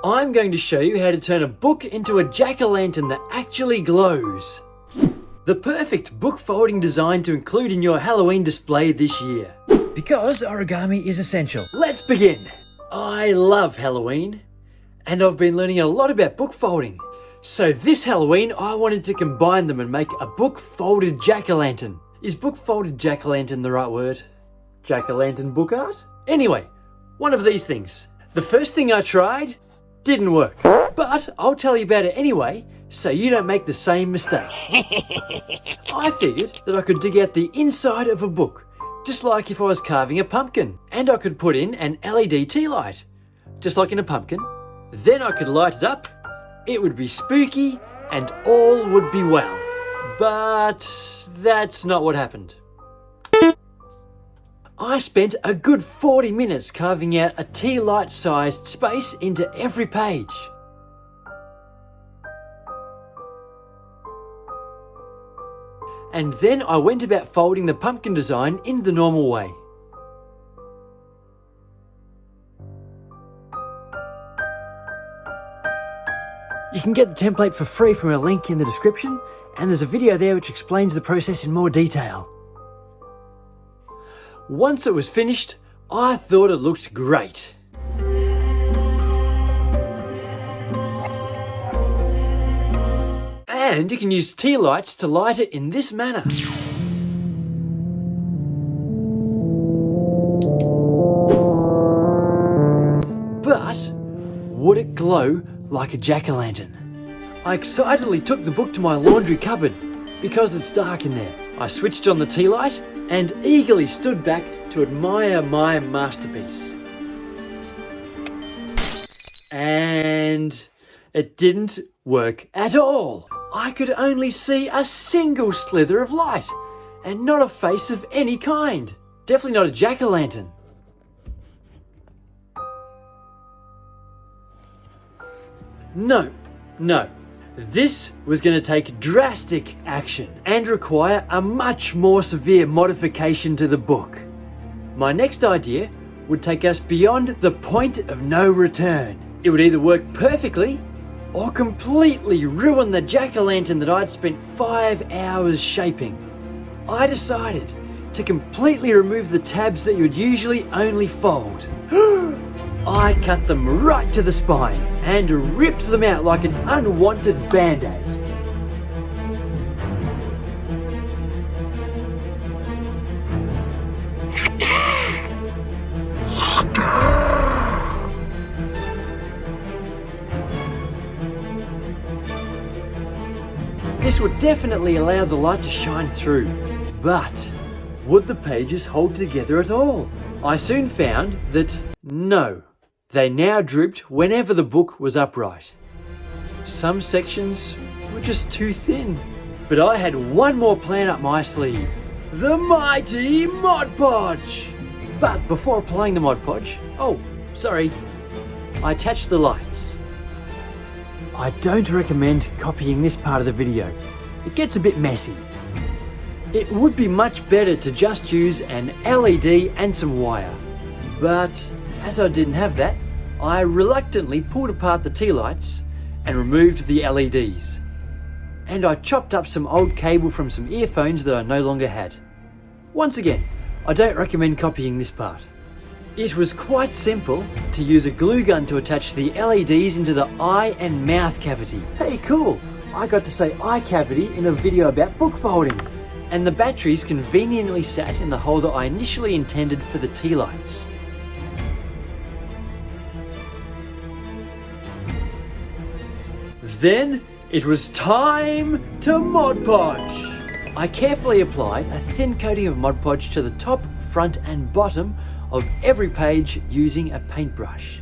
I'm going to show you how to turn a book into a jack-o'-lantern that actually glows. The perfect book folding design to include in your Halloween display this year. Because origami is essential. Let's begin. I love Halloween, and I've been learning a lot about book folding. So this Halloween, I wanted to combine them and make a book folded jack-o'-lantern. Is book folded jack-o'-lantern the right word? Jack-o'-lantern book art? Anyway, one of these things. The first thing I tried didn't work, but I'll tell you about it anyway, so you don't make the same mistake. I figured that I could dig out the inside of a book, just like if I was carving a pumpkin, and I could put in an LED tea light, just like in a pumpkin. Then I could light it up, it would be spooky, and all would be well. But that's not what happened. I spent a good 40 minutes carving out a tea light sized space into every page. And then I went about folding the pumpkin design in the normal way. You can get the template for free from a link in the description, and there's a video there which explains the process in more detail. Once it was finished, I thought it looked great. And you can use tea lights to light it in this manner. But would it glow like a jack-o'-lantern? I excitedly took the book to my laundry cupboard because it's dark in there. I switched on the tea light and eagerly stood back to admire my masterpiece. And it didn't work at all. I could only see a single slither of light and not a face of any kind. Definitely not a jack-o'-lantern. No. This was going to take drastic action and require a much more severe modification to the book. My next idea would take us beyond the point of no return. It would either work perfectly or completely ruin the jack-o'-lantern that I'd spent 5 hours shaping. I decided to completely remove the tabs that you would usually only fold. I cut them right to the spine and ripped them out like an unwanted band-aid. This would definitely allow the light to shine through, but would the pages hold together at all? I soon found that no. They now drooped whenever the book was upright. Some sections were just too thin. But I had one more plan up my sleeve. The mighty Mod Podge! But before applying the Mod Podge, I attached the lights. I don't recommend copying this part of the video. It gets a bit messy. It would be much better to just use an LED and some wire. But as I didn't have that, I reluctantly pulled apart the tea lights and removed the LEDs. And I chopped up some old cable from some earphones that I no longer had. Once again, I don't recommend copying this part. It was quite simple to use a glue gun to attach the LEDs into the eye and mouth cavity. Hey, cool! I got to say eye cavity in a video about book folding. And the batteries conveniently sat in the hole that I initially intended for the tea lights. Then it was time to Mod Podge. I carefully applied a thin coating of Mod Podge to the top, front and bottom of every page using a paintbrush.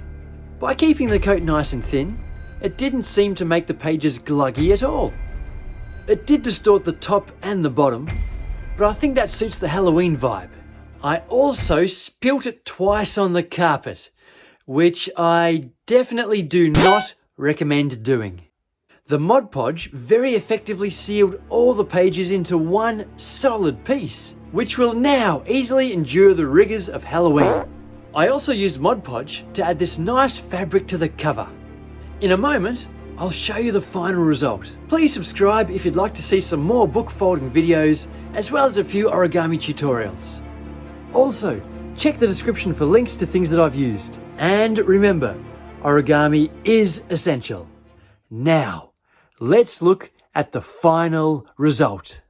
By keeping the coat nice and thin, it didn't seem to make the pages gluggy at all. It did distort the top and the bottom, but I think that suits the Halloween vibe. I also spilt it twice on the carpet, which I definitely do not recommend doing. The Mod Podge very effectively sealed all the pages into one solid piece, which will now easily endure the rigours of Halloween. I also used Mod Podge to add this nice fabric to the cover. In a moment, I'll show you the final result. Please subscribe if you'd like to see some more book folding videos, as well as a few origami tutorials. Also, check the description for links to things that I've used. And remember, origami is essential. Now, let's look at the final result.